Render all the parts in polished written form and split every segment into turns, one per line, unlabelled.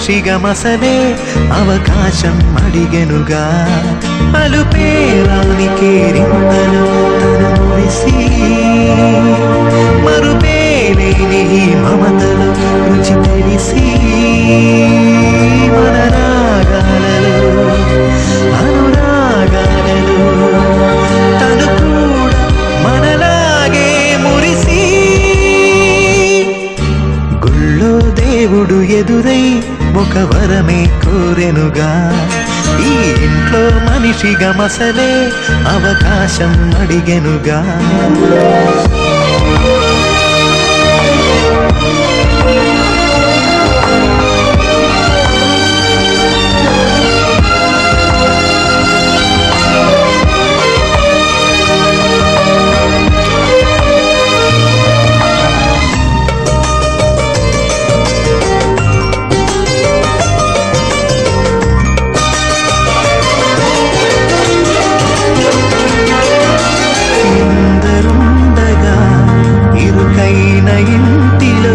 మనిషిగా మసలే అవకాశం అడిగెనుగా అలుపేరాని కేరింతలో తను మురిసి మరుపేలేని మమతలో రుచి తెలిసి మన రాగాలలో అనురాగాలలో తను కూడా మనలాగే మురిసి గుళ్ళో దేవుడు ఎదురై ఒక వరమే కోరెనుగా ఈ ఇంట్లో మనిషిగా మసలే అవకాశం అడిగెనుగా ఇంటిలో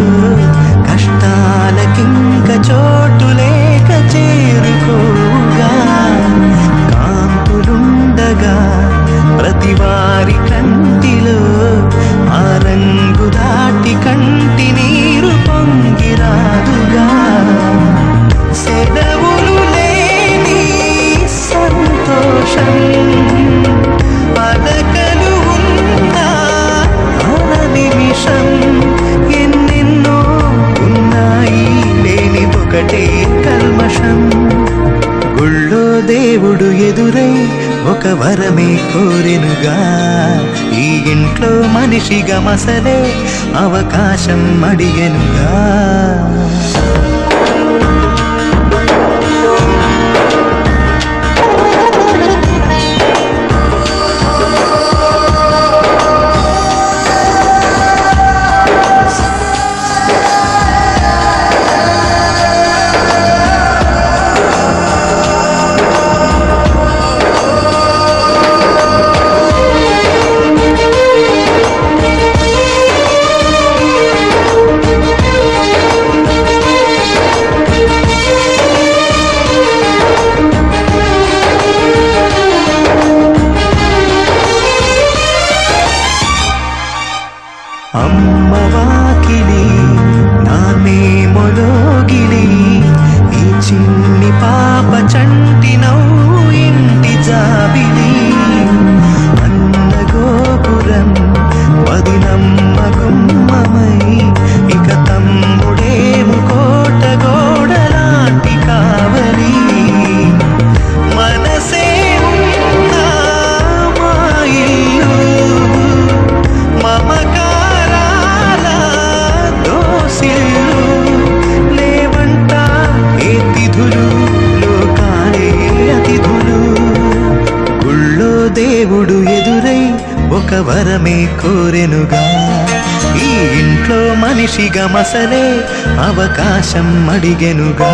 కష్టాలకింక చోటు లేక చేరుకోగా కాంతులుండగా ప్రతివారి కంటిలో ఆ రంగు దాటి కంటి నీరు పొంగిరాదుగా సెలవులు లేని సంతోషం పలకలు ఉన్నా నిమిషం ఎన్నెన్నో ఉన్నాయి లేని ఒకటే కల్మషం గుళ్ళో దేవుడు ఎదురై ఒక వరమే కోరెనుగా ఈ ఇంట్లో మనిషిగా మసలే అవకాశం అడిగెనుగా అమ్మ వాకిలి నానే మొలోగిలి ఈ చిన్ని పాప చంటి నవ్వు ఇంటి జాబిలి అన్న గోపురం వదినమ్మ గుమ్మమై ఇక తమ్ముడేము కోట గోడలాంటి కావలి మనసే ఉన్నా మా ఇల్లు మమక దేవుడు ఎదురై ఒక వరమే కోరెనుగా ఈ ఇంట్లో మనిషిగా మసలే అవకాశం అడిగెనుగా